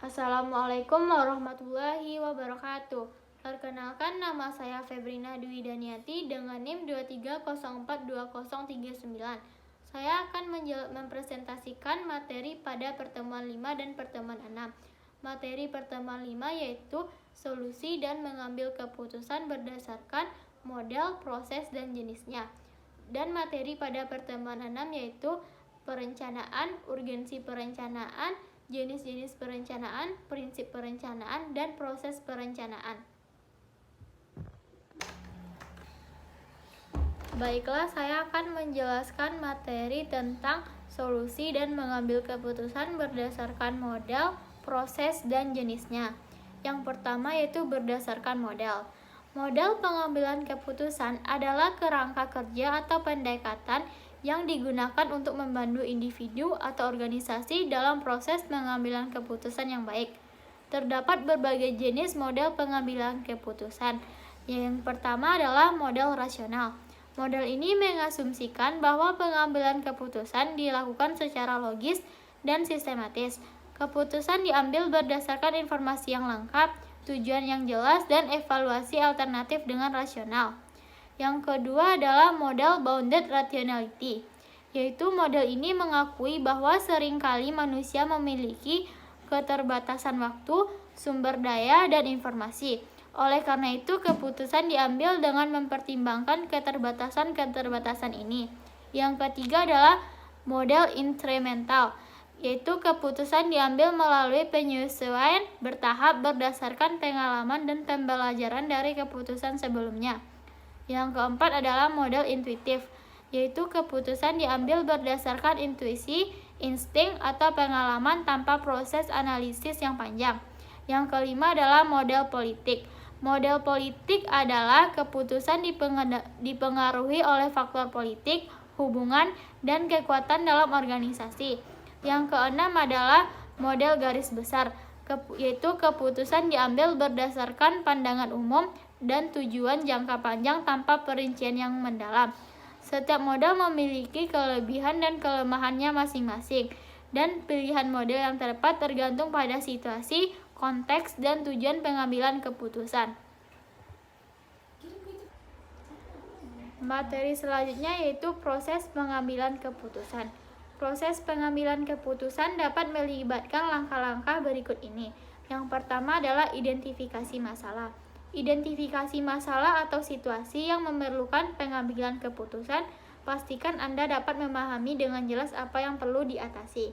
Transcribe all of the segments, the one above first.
Assalamualaikum warahmatullahi wabarakatuh. Perkenalkan, nama saya Febrina Dwi Daniati dengan NIM 23042039. Saya akan mempresentasikan materi pada pertemuan 5 dan pertemuan 6. Materi pertemuan 5 yaitu solusi dan mengambil keputusan berdasarkan model, proses, dan jenisnya. Dan materi pada pertemuan 6 yaitu perencanaan, urgensi perencanaan, jenis-jenis perencanaan, prinsip perencanaan, dan proses perencanaan. Baiklah, saya akan menjelaskan materi tentang solusi dan mengambil keputusan berdasarkan model, proses, dan jenisnya. Yang pertama yaitu berdasarkan model. Model pengambilan keputusan adalah kerangka kerja atau pendekatan yang digunakan untuk membantu individu atau organisasi dalam proses pengambilan keputusan yang baik. Terdapat berbagai jenis model pengambilan keputusan. Yang pertama adalah model rasional. Model ini mengasumsikan bahwa pengambilan keputusan dilakukan secara logis dan sistematis. Keputusan diambil berdasarkan informasi yang lengkap, tujuan yang jelas, dan evaluasi alternatif dengan rasional. Yang kedua adalah model bounded rationality, yaitu model ini mengakui bahwa seringkali manusia memiliki keterbatasan waktu, sumber daya, dan informasi. Oleh karena itu, keputusan diambil dengan mempertimbangkan keterbatasan-keterbatasan ini. Yang ketiga adalah model incremental, yaitu keputusan diambil melalui penyesuaian bertahap berdasarkan pengalaman dan pembelajaran dari keputusan sebelumnya. Yang keempat adalah model intuitif, yaitu keputusan diambil berdasarkan intuisi, insting, atau pengalaman tanpa proses analisis yang panjang. Yang kelima adalah model politik. Model politik adalah keputusan dipengaruhi oleh faktor politik, hubungan, dan kekuatan dalam organisasi. Yang keenam adalah model garis besar, yaitu keputusan diambil berdasarkan pandangan umum dan tujuan jangka panjang tanpa perincian yang mendalam. Setiap model memiliki kelebihan dan kelemahannya masing-masing, dan pilihan model yang tepat tergantung pada situasi, konteks, dan tujuan pengambilan keputusan. Materi selanjutnya yaitu proses pengambilan keputusan. Proses pengambilan keputusan dapat melibatkan langkah-langkah berikut ini. Yang pertama adalah identifikasi masalah. Identifikasi masalah atau situasi yang memerlukan pengambilan keputusan, pastikan Anda dapat memahami dengan jelas apa yang perlu diatasi.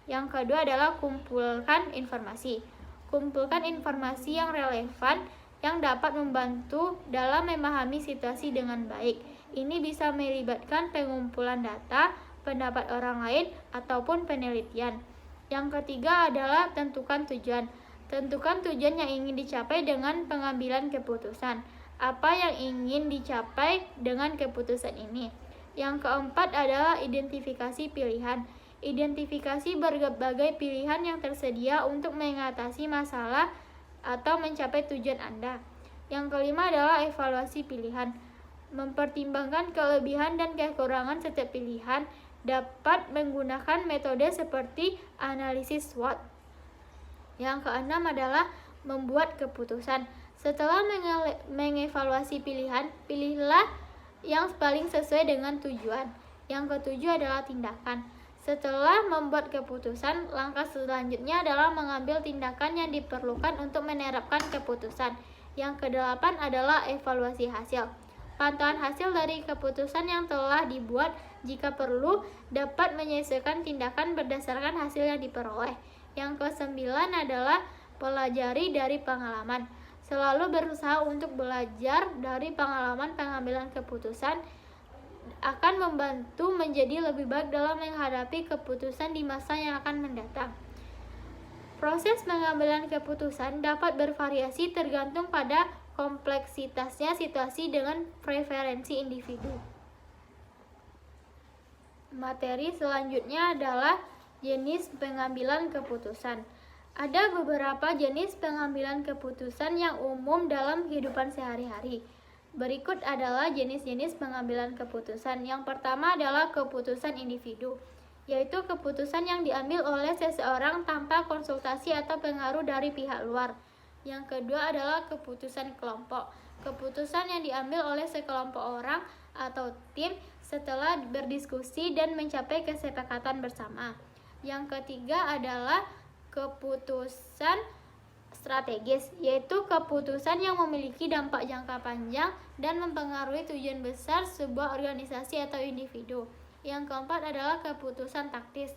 Yang kedua adalah kumpulkan informasi. Kumpulkan informasi yang relevan yang dapat membantu dalam memahami situasi dengan baik. Ini bisa melibatkan pengumpulan data, pendapat orang lain, ataupun penelitian. Yang ketiga adalah tentukan tujuan. Tentukan tujuan yang ingin dicapai dengan pengambilan keputusan. Apa yang ingin dicapai dengan keputusan ini? Yang keempat adalah identifikasi pilihan. Identifikasi berbagai pilihan yang tersedia untuk mengatasi masalah atau mencapai tujuan Anda. Yang kelima adalah evaluasi pilihan. Mempertimbangkan kelebihan dan kekurangan setiap pilihan, dapat menggunakan metode seperti analisis SWOT. Yang keenam adalah membuat keputusan. Setelah mengevaluasi pilihan, pilihlah yang paling sesuai dengan tujuan. Yang ketujuh adalah tindakan. Setelah membuat keputusan, langkah selanjutnya adalah mengambil tindakan yang diperlukan untuk menerapkan keputusan. Yang kedelapan adalah evaluasi hasil. Pantauan hasil dari keputusan yang telah dibuat, jika perlu, dapat menyesuaikan tindakan berdasarkan hasil yang diperoleh. Yang kesembilan adalah pelajari dari pengalaman. Selalu berusaha untuk belajar dari pengalaman pengambilan keputusan akan membantu menjadi lebih baik dalam menghadapi keputusan di masa yang akan mendatang. Proses pengambilan keputusan dapat bervariasi tergantung pada kompleksitasnya situasi dengan preferensi individu. Materi selanjutnya adalah jenis pengambilan keputusan. Ada beberapa jenis pengambilan keputusan yang umum dalam kehidupan sehari-hari. Berikut adalah jenis-jenis pengambilan keputusan. Yang pertama adalah keputusan individu. yaitu keputusan yang diambil oleh seseorang tanpa konsultasi atau pengaruh dari pihak luar. Yang kedua adalah keputusan kelompok. Keputusan yang diambil oleh sekelompok orang atau tim setelah berdiskusi dan mencapai kesepakatan bersama. Yang ketiga adalah keputusan strategis, yaitu keputusan yang memiliki dampak jangka panjang dan mempengaruhi tujuan besar sebuah organisasi atau individu. Yang keempat adalah keputusan taktis.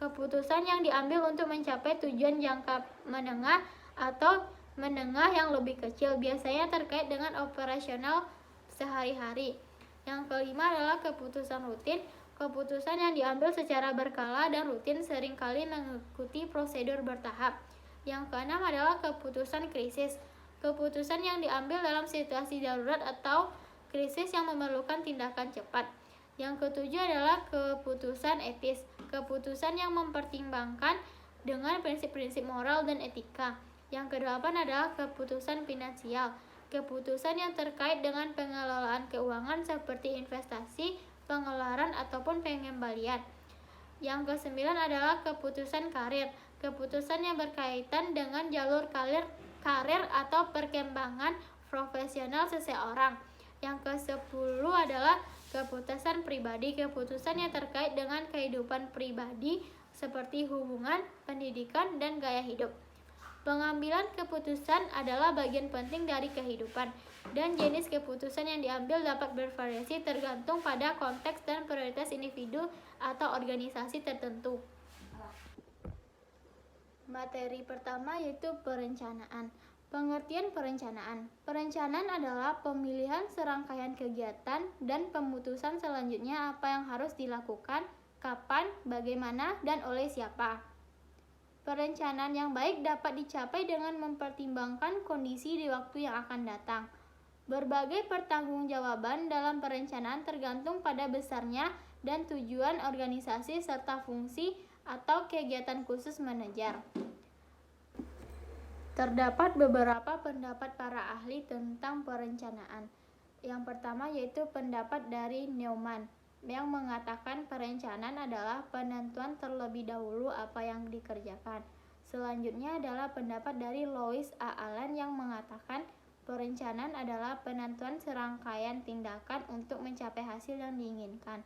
Keputusan yang diambil untuk mencapai tujuan jangka menengah atau menengah yang lebih kecil, biasanya terkait dengan operasional sehari-hari. Yang kelima adalah keputusan rutin. Keputusan yang diambil secara berkala dan rutin seringkali mengikuti prosedur bertahap. Yang keenam adalah keputusan krisis. Keputusan yang diambil dalam situasi darurat atau krisis yang memerlukan tindakan cepat. Yang ketujuh adalah keputusan etis. Keputusan yang mempertimbangkan dengan prinsip-prinsip moral dan etika. Yang kedelapan adalah keputusan finansial. Keputusan yang terkait dengan pengelolaan keuangan seperti investasi, pengeluaran, ataupun pengembalian. Yang kesembilan adalah keputusan karir. Keputusan yang berkaitan dengan jalur karir atau perkembangan profesional seseorang. Yang ke-10 adalah keputusan pribadi. Keputusan yang terkait dengan kehidupan pribadi seperti hubungan, pendidikan, dan gaya hidup. Pengambilan keputusan adalah bagian penting dari kehidupan, dan jenis keputusan yang diambil dapat bervariasi tergantung pada konteks dan prioritas individu atau organisasi tertentu. Materi pertama yaitu perencanaan. Pengertian perencanaan. Perencanaan adalah pemilihan serangkaian kegiatan dan pemutusan selanjutnya apa yang harus dilakukan, kapan, bagaimana, dan oleh siapa. Perencanaan yang baik dapat dicapai dengan mempertimbangkan kondisi di waktu yang akan datang. Berbagai pertanggungjawaban dalam perencanaan tergantung pada besarnya dan tujuan organisasi serta fungsi atau kegiatan khusus manajer. Terdapat beberapa pendapat para ahli tentang perencanaan. Yang pertama yaitu pendapat dari Neumann yang mengatakan perencanaan adalah penentuan terlebih dahulu apa yang dikerjakan. Selanjutnya adalah pendapat dari Louis A. Allen yang mengatakan perencanaan adalah penentuan serangkaian tindakan untuk mencapai hasil yang diinginkan.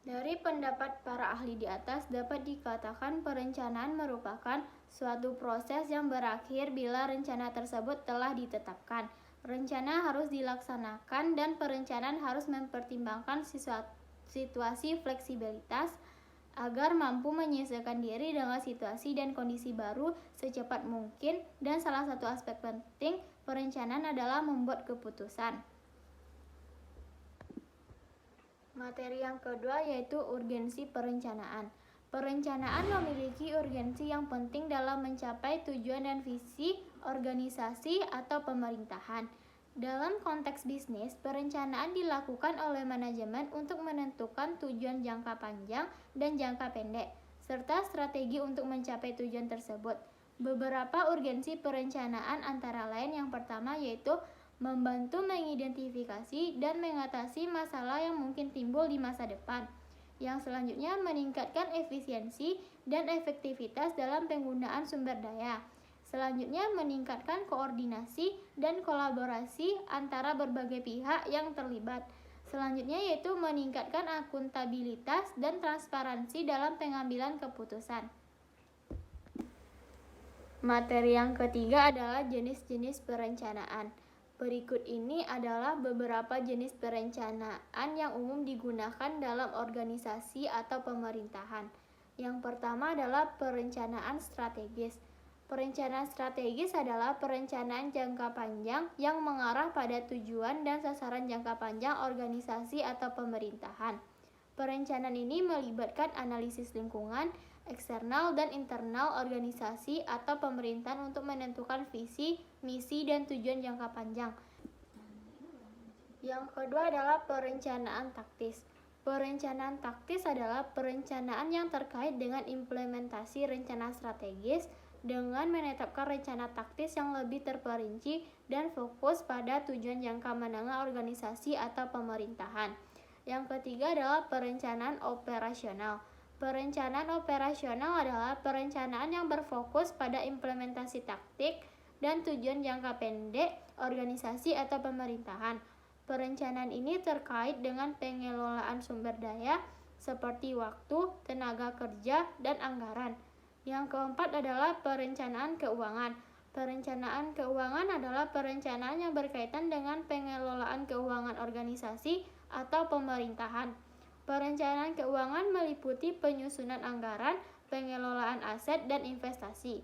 Dari pendapat para ahli di atas dapat dikatakan perencanaan merupakan suatu proses yang berakhir bila rencana tersebut telah ditetapkan. Rencana harus dilaksanakan dan perencanaan harus mempertimbangkan situasi fleksibilitas agar mampu menyesuaikan diri dengan situasi dan kondisi baru secepat mungkin, dan salah satu aspek penting perencanaan adalah membuat keputusan. Materi yang kedua yaitu urgensi perencanaan. Perencanaan memiliki urgensi yang penting dalam mencapai tujuan dan visi organisasi atau pemerintahan. Dalam konteks bisnis, perencanaan dilakukan oleh manajemen untuk menentukan tujuan jangka panjang dan jangka pendek, serta strategi untuk mencapai tujuan tersebut. Beberapa urgensi perencanaan antara lain yang pertama yaitu membantu mengidentifikasi dan mengatasi masalah yang mungkin timbul di masa depan. Yang selanjutnya meningkatkan efisiensi dan efektivitas dalam penggunaan sumber daya. Selanjutnya meningkatkan koordinasi dan kolaborasi antara berbagai pihak yang terlibat. Selanjutnya yaitu meningkatkan akuntabilitas dan transparansi dalam pengambilan keputusan. Materi yang ketiga adalah jenis-jenis perencanaan. Berikut ini adalah beberapa jenis perencanaan yang umum digunakan dalam organisasi atau pemerintahan. Yang pertama adalah perencanaan strategis. Perencanaan strategis adalah perencanaan jangka panjang yang mengarah pada tujuan dan sasaran jangka panjang organisasi atau pemerintahan. Perencanaan ini melibatkan analisis lingkungan, eksternal dan internal organisasi atau pemerintahan untuk menentukan visi, misi, dan tujuan jangka panjang. Yang kedua adalah perencanaan taktis. Perencanaan taktis adalah perencanaan yang terkait dengan implementasi rencana strategis dengan menetapkan rencana taktis yang lebih terperinci dan fokus pada tujuan jangka menengah organisasi atau pemerintahan. Yang ketiga adalah perencanaan operasional. Perencanaan operasional adalah perencanaan yang berfokus pada implementasi taktik dan tujuan jangka pendek organisasi atau pemerintahan. Perencanaan ini terkait dengan pengelolaan sumber daya seperti waktu, tenaga kerja, dan anggaran. Yang keempat adalah perencanaan keuangan. Perencanaan keuangan adalah perencanaan yang berkaitan dengan pengelolaan keuangan organisasi atau pemerintahan. Perencanaan keuangan meliputi penyusunan anggaran, pengelolaan aset, dan investasi.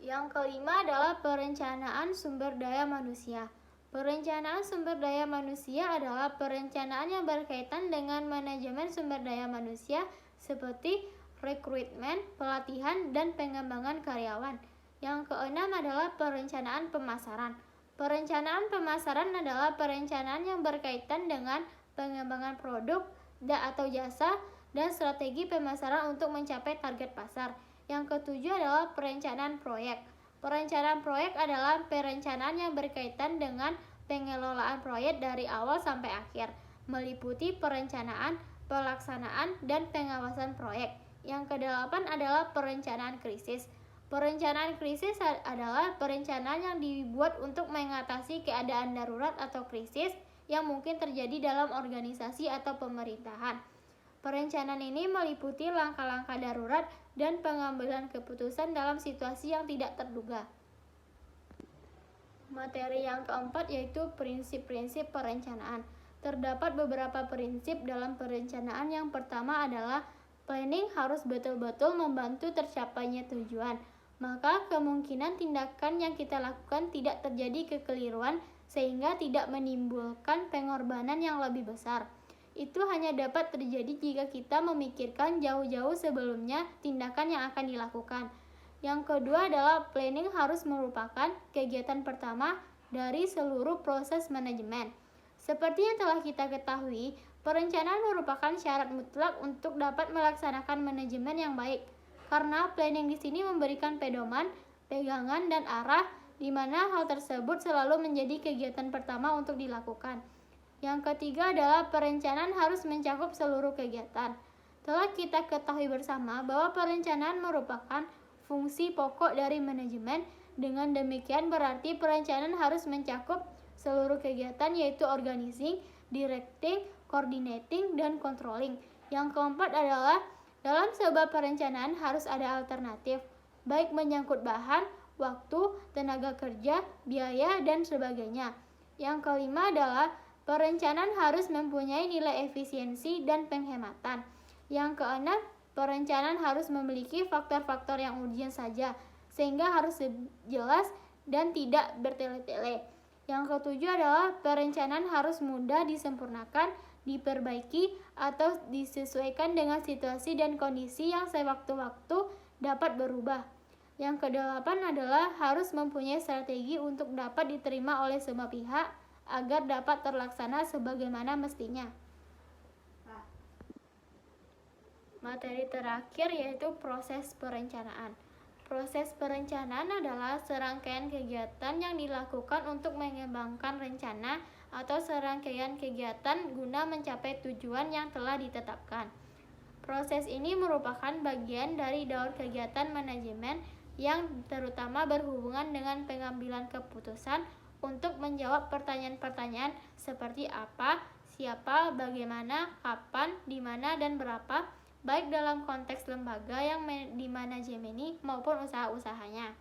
Yang kelima adalah perencanaan sumber daya manusia. Perencanaan sumber daya manusia adalah perencanaan yang berkaitan dengan manajemen sumber daya manusia seperti rekrutmen, pelatihan, dan pengembangan karyawan. Yang keenam adalah perencanaan pemasaran. Perencanaan pemasaran adalah perencanaan yang berkaitan dengan pengembangan produk atau jasa dan strategi pemasaran untuk mencapai target pasar. Yang ketujuh adalah perencanaan proyek. Perencanaan proyek adalah perencanaan yang berkaitan dengan pengelolaan proyek dari awal sampai akhir, meliputi perencanaan, pelaksanaan, dan pengawasan proyek. Yang kedelapan adalah perencanaan krisis. Perencanaan krisis adalah perencanaan yang dibuat untuk mengatasi keadaan darurat atau krisis yang mungkin terjadi dalam organisasi atau pemerintahan. Perencanaan ini meliputi langkah-langkah darurat dan pengambilan keputusan dalam situasi yang tidak terduga. Materi yang keempat yaitu prinsip-prinsip perencanaan. Terdapat beberapa prinsip dalam perencanaan. Yang pertama adalah planning harus betul-betul membantu tercapainya tujuan. Maka kemungkinan tindakan yang kita lakukan tidak terjadi kekeliruan sehingga tidak menimbulkan pengorbanan yang lebih besar. Itu hanya dapat terjadi jika kita memikirkan jauh-jauh sebelumnya tindakan yang akan dilakukan. Yang kedua adalah planning harus merupakan kegiatan pertama dari seluruh proses manajemen. Seperti yang telah kita ketahui, perencanaan merupakan syarat mutlak untuk dapat melaksanakan manajemen yang baik. Karena planning di sini memberikan pedoman, pegangan, dan arah di mana hal tersebut selalu menjadi kegiatan pertama untuk dilakukan. Yang ketiga adalah perencanaan harus mencakup seluruh kegiatan. Telah kita ketahui bersama bahwa perencanaan merupakan fungsi pokok dari manajemen. Dengan demikian berarti perencanaan harus mencakup seluruh kegiatan yaitu organizing, directing, coordinating, dan controlling. Yang keempat adalah dalam sebuah perencanaan harus ada alternatif, baik menyangkut bahan, waktu, tenaga kerja, biaya, dan sebagainya. Yang kelima adalah perencanaan harus mempunyai nilai efisiensi dan penghematan. Yang keenam, perencanaan harus memiliki faktor-faktor yang urgent saja, sehingga harus jelas dan tidak bertele-tele. Yang ketujuh adalah perencanaan harus mudah disempurnakan, diperbaiki, atau disesuaikan dengan situasi dan kondisi yang sewaktu-waktu dapat berubah. Yang kedelapan adalah harus mempunyai strategi untuk dapat diterima oleh semua pihak agar dapat terlaksana sebagaimana mestinya. Materi terakhir yaitu proses perencanaan. Proses perencanaan adalah serangkaian kegiatan yang dilakukan untuk mengembangkan rencana atau serangkaian kegiatan guna mencapai tujuan yang telah ditetapkan. Proses ini merupakan bagian dari daur kegiatan manajemen yang terutama berhubungan dengan pengambilan keputusan untuk menjawab pertanyaan-pertanyaan seperti apa, siapa, bagaimana, kapan, di mana, dan berapa, baik dalam konteks lembaga yang dimanajemeni maupun usaha-usahanya.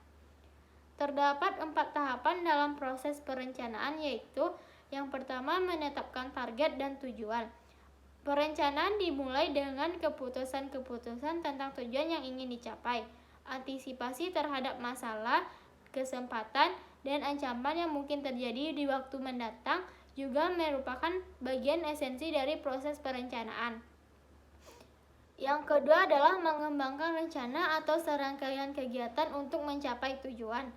Terdapat 4 tahapan dalam proses perencanaan yaitu yang pertama menetapkan target dan tujuan. Perencanaan dimulai dengan keputusan-keputusan tentang tujuan yang ingin dicapai, antisipasi terhadap masalah, kesempatan, dan ancaman yang mungkin terjadi di waktu mendatang juga merupakan bagian esensi dari proses perencanaan. Yang kedua adalah mengembangkan rencana atau serangkaian kegiatan untuk mencapai tujuan.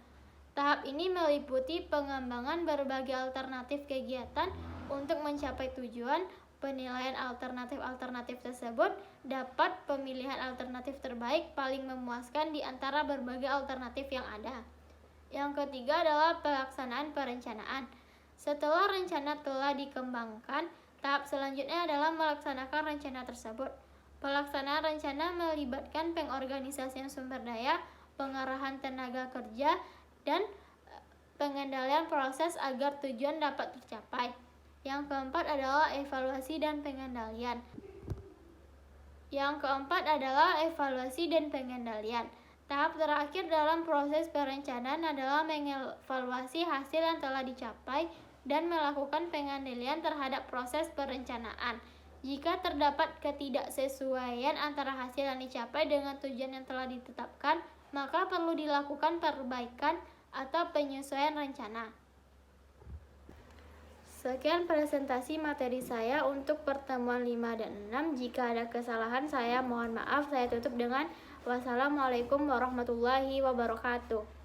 Tahap ini meliputi pengembangan berbagai alternatif kegiatan untuk mencapai tujuan. Penilaian alternatif-alternatif tersebut dapat pemilihan alternatif terbaik paling memuaskan di antara berbagai alternatif yang ada. Yang ketiga adalah pelaksanaan perencanaan. Setelah rencana telah dikembangkan, Tahap selanjutnya adalah melaksanakan rencana tersebut. Pelaksanaan rencana melibatkan pengorganisasian sumber daya, pengarahan tenaga kerja, dan pengendalian proses agar tujuan dapat tercapai. Yang keempat adalah evaluasi dan pengendalian. Tahap terakhir dalam proses perencanaan adalah mengevaluasi hasil yang telah dicapai dan melakukan pengendalian terhadap proses perencanaan. Jika terdapat ketidaksesuaian antara hasil yang dicapai dengan tujuan yang telah ditetapkan, maka perlu dilakukan perbaikan atau penyesuaian rencana. Sekian presentasi materi saya untuk pertemuan 5 dan 6. Jika ada kesalahan saya mohon maaf. Saya tutup dengan wassalamualaikum warahmatullahi wabarakatuh.